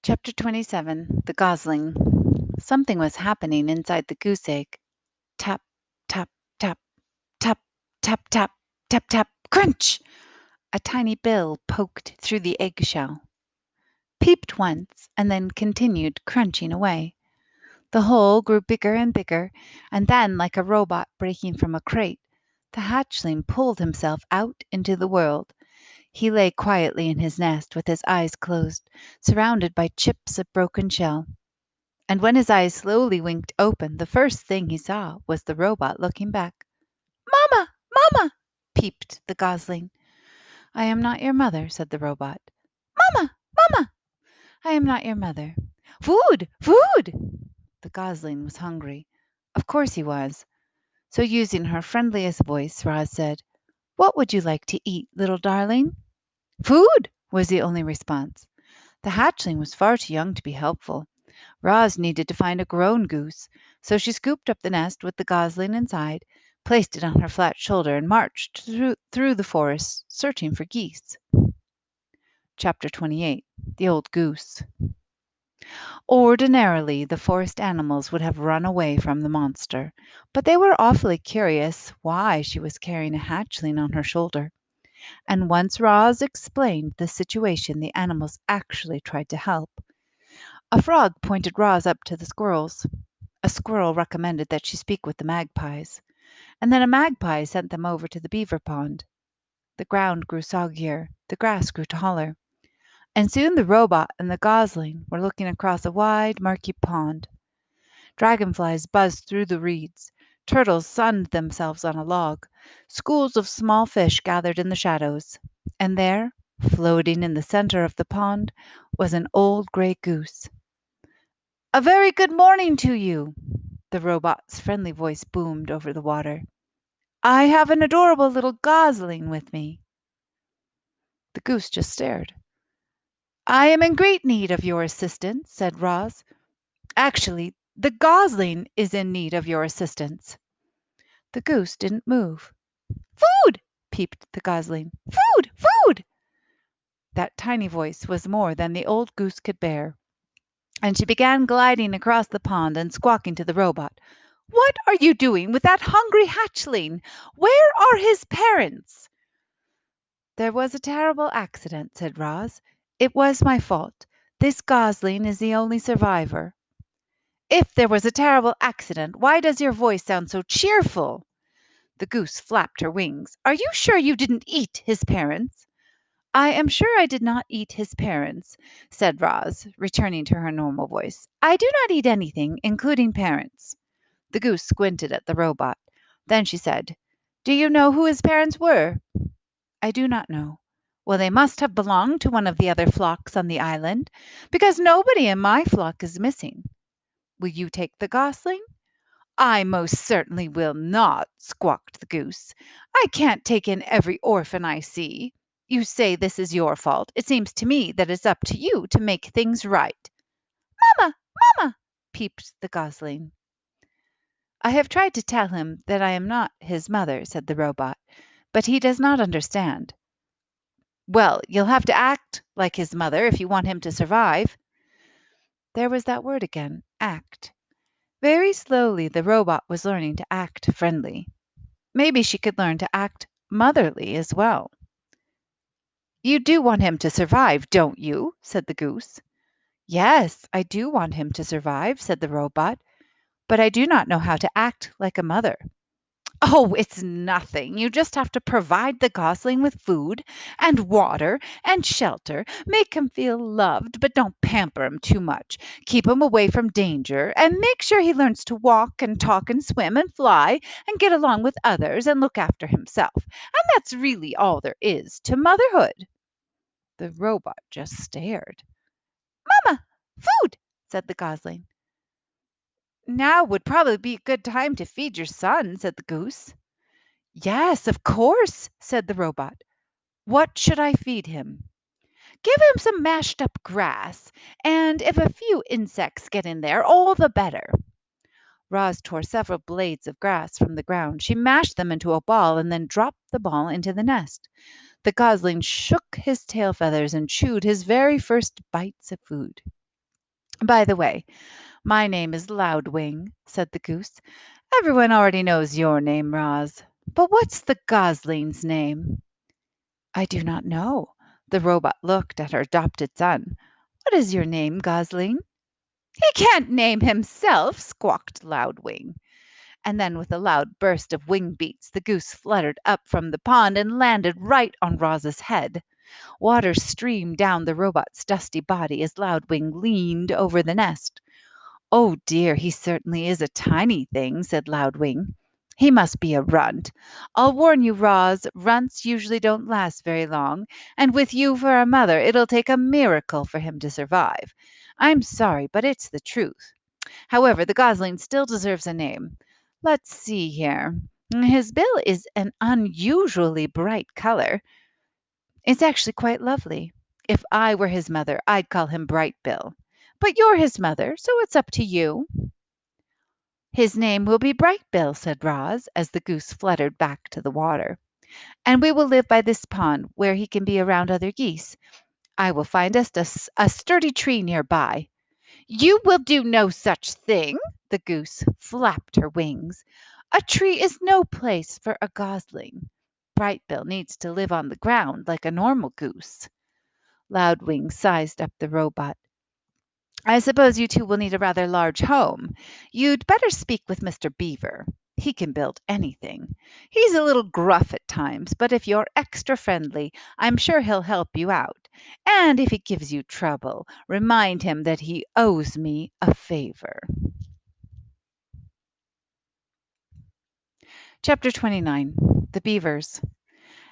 Chapter 27 The Gosling. Something was happening inside the goose egg. Tap, tap, tap, tap, tap, tap, tap, tap, crunch! A tiny bill poked through the eggshell, peeped once, and then continued crunching away. The hole grew bigger and bigger, and then, like a robot breaking from a crate, the hatchling pulled himself out into the world. He lay quietly in his nest with his eyes closed, surrounded by chips of broken shell. And when his eyes slowly winked open, the first thing he saw was the robot looking back. "Mamma! Mamma!" peeped the gosling. "I am not your mother," said the robot. "Mamma! Mamma!" "I am not your mother." "Food! Food!" The gosling was hungry. Of course he was. So using her friendliest voice, Roz said, "What would you like to eat, little darling?" "Food!" was the only response. The hatchling was far too young to be helpful. Roz needed to find a grown goose, so she scooped up the nest with the gosling inside, placed it on her flat shoulder, and marched through the forest, searching for geese. Chapter 28 The Old Goose. Ordinarily, the forest animals would have run away from the monster, but they were awfully curious why she was carrying a hatchling on her shoulder. And once Roz explained the situation, the animals actually tried to help. A frog pointed Roz up to the squirrels. A squirrel recommended that she speak with the magpies, and then a magpie sent them over to the beaver pond. The ground grew soggier, the grass grew taller, and soon the robot and the gosling were looking across a wide, murky pond. Dragonflies buzzed through the reeds, turtles sunned themselves on a log, schools of small fish gathered in the shadows, and there, floating in the center of the pond, was an old gray goose. "A very good morning to you," the robot's friendly voice boomed over the water. "I have an adorable little gosling with me." The goose just stared. "I am in great need of your assistance," said Roz. "Actually, the gosling is in need of your assistance." The goose didn't move. "Food!" peeped the gosling. "Food! Food!" That tiny voice was more than the old goose could bear, and she began gliding across the pond and squawking to the robot. "What are you doing with that hungry hatchling? Where are his parents?" "There was a terrible accident," said Roz. "It was my fault. This gosling is the only survivor." "If there was a terrible accident, why does your voice sound so cheerful?" The goose flapped her wings. "Are you sure you didn't eat his parents?" "I am sure I did not eat his parents," said Roz, returning to her normal voice. "I do not eat anything, including parents." The goose squinted at the robot. Then she said, "Do you know who his parents were?" "I do not know." "Well, they must have belonged to one of the other flocks on the island, because nobody in my flock is missing. Will you take the gosling?" "I most certainly will not," squawked the goose. "I can't take in every orphan I see. You say this is your fault. It seems to me that it's up to you to make things right." "Mamma! Mamma!" peeped the gosling. "I have tried to tell him that I am not his mother," said the robot, "but he does not understand." "Well, you'll have to act like his mother if you want him to survive." There was that word again, act. Very slowly the robot was learning to act friendly. Maybe she could learn to act motherly as well. "You do want him to survive, don't you?" said the goose. "Yes, I do want him to survive," said the robot, "but I do not know how to act like a mother." "Oh, it's nothing. You just have to provide the gosling with food and water and shelter. Make him feel loved, but don't pamper him too much. Keep him away from danger, and make sure he learns to walk and talk and swim and fly and get along with others and look after himself. And that's really all there is to motherhood." The robot just stared. "Mamma, food!" said the gosling. "Now would probably be a good time to feed your son," said the goose. "Yes, of course," said the robot. "What should I feed him?" "Give him some mashed up grass, and if a few insects get in there, all the better." Roz tore several blades of grass from the ground. She mashed them into a ball and then dropped the ball into the nest. The gosling shook his tail feathers and chewed his very first bites of food. By the way, my name is Loudwing, said the goose. Everyone already knows your name, Roz. But what's the gosling's name? I do not know. The robot looked at her adopted son. What is your name, Gosling? He can't name himself, squawked Loudwing. And then, with a loud burst of wing beats, the goose fluttered up from the pond and landed right on Roz's head. Water streamed down the robot's dusty body as Loudwing leaned over the nest. "Oh dear, he certainly is a tiny thing," said Loudwing. "He must be a runt. I'll warn you, Roz, runts usually don't last very long, and with you for a mother, it'll take a miracle for him to survive. I'm sorry, but it's the truth. However, the gosling still deserves a name. Let's see here. His bill is an unusually bright color. It's actually quite lovely. If I were his mother, I'd call him Bright Bill. But you're his mother, so it's up to you." "His name will be Bright Bill," said Roz, as the goose fluttered back to the water. "And we will live by this pond, where he can be around other geese. I will find us a sturdy tree near by." "You will do no such thing!" The goose flapped her wings. "A tree is no place for a gosling. Bright Bill needs to live on the ground like a normal goose." Loudwing sized up the robot. "I suppose you two will need a rather large home. You'd better speak with Mr. Beaver. He can build anything. He's a little gruff at times, but if you're extra friendly, I'm sure he'll help you out. And if he gives you trouble, remind him that he owes me a favor." Chapter 29. The Beavers.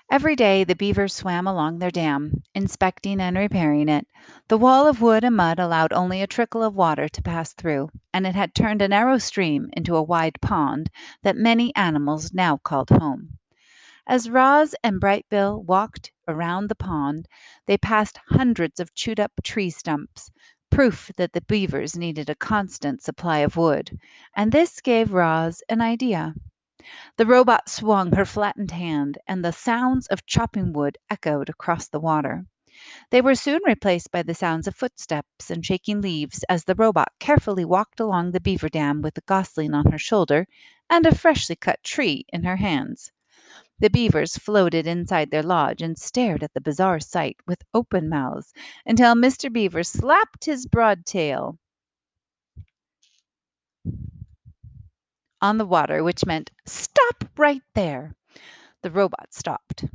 Every day the beavers swam along their dam, inspecting and repairing it. The wall of wood and mud allowed only a trickle of water to pass through, and it had turned a narrow stream into a wide pond that many animals now called home. As Roz and Brightbill walked around the pond, they passed hundreds of chewed up tree stumps, proof that the beavers needed a constant supply of wood, and this gave Roz an idea. The robot swung her flattened hand, and the sounds of chopping wood echoed across the water. They were soon replaced by the sounds of footsteps and shaking leaves as the robot carefully walked along the beaver dam with a gosling on her shoulder and a freshly cut tree in her hands. The beavers floated inside their lodge and stared at the bizarre sight with open mouths until Mr. Beaver slapped his broad tail on the water, which meant, "Stop right there." The robot stopped.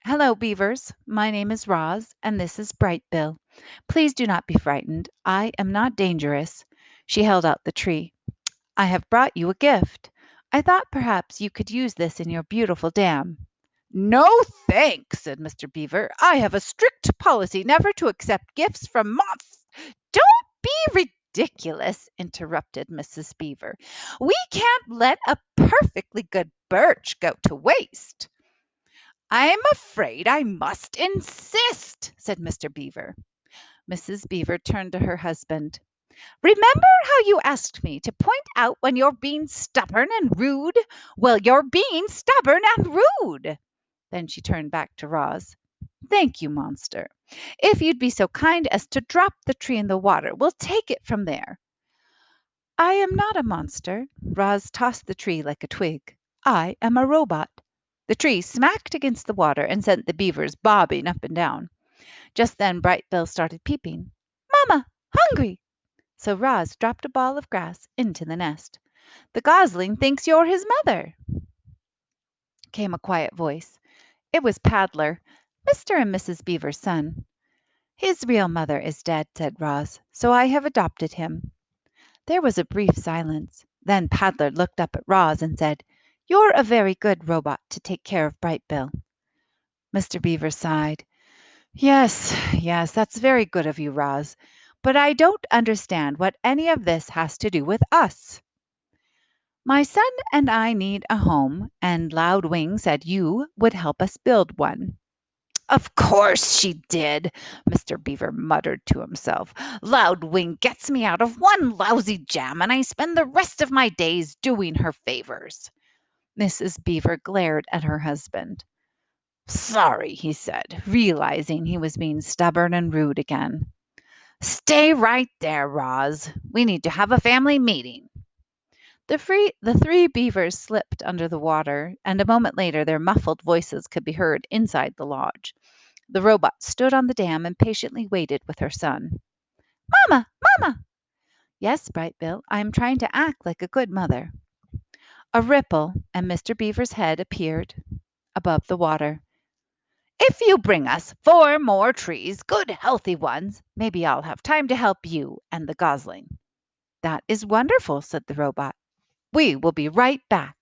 "Hello, beavers. My name is Roz, and this is Bright Bill. Please do not be frightened. I am not dangerous." She held out the tree. "I have brought you a gift. I thought perhaps you could use this in your beautiful dam." "No, thanks," said Mr. Beaver. "I have a strict policy never to accept gifts from moths." "Don't be ridiculous," interrupted Mrs. Beaver. "We can't let a perfectly good birch go to waste." "I'm afraid I must insist," said Mr. Beaver. Mrs. Beaver turned to her husband. "Remember how you asked me to point out when you're being stubborn and rude? Well, you're being stubborn and rude." Then she turned back to Roz. "Thank you, monster. If you'd be so kind as to drop the tree in the water, we'll take it from there." "I am not a monster." Roz tossed the tree like a twig. "I am a robot." The tree smacked against the water and sent the beavers bobbing up and down. Just then Bright Bill started peeping. "Mama, hungry!" So Roz dropped a ball of grass into the nest. "The gosling thinks you're his mother," came a quiet voice. It was Paddler, Mr. and Mrs. Beaver's son. "His real mother is dead," said Roz, "so I have adopted him." There was a brief silence. Then Paddler looked up at Roz and said, "You're a very good robot to take care of Bright Bill." Mr. Beaver sighed. "Yes, yes, that's very good of you, Roz. But I don't understand what any of this has to do with us." "My son and I need a home, and Loudwing said you would help us build one." "Of course she did," Mr. Beaver muttered to himself. "Loudwing gets me out of one lousy jam, and I spend the rest of my days doing her favors." Mrs. Beaver glared at her husband. "Sorry," he said, realizing he was being stubborn and rude again. Stay right there, Roz. We need to have a family meeting. The three beavers slipped under the water, and a moment later their muffled voices could be heard inside the lodge. The robot stood on the dam and patiently waited with her son. Mama! Mama! Yes, Bright Bill, I am trying to act like a good mother. A ripple, and Mr. Beaver's head appeared above the water. If you bring us 4 more trees, good healthy ones, maybe I'll have time to help you and the gosling. That is wonderful, said the robot. We will be right back.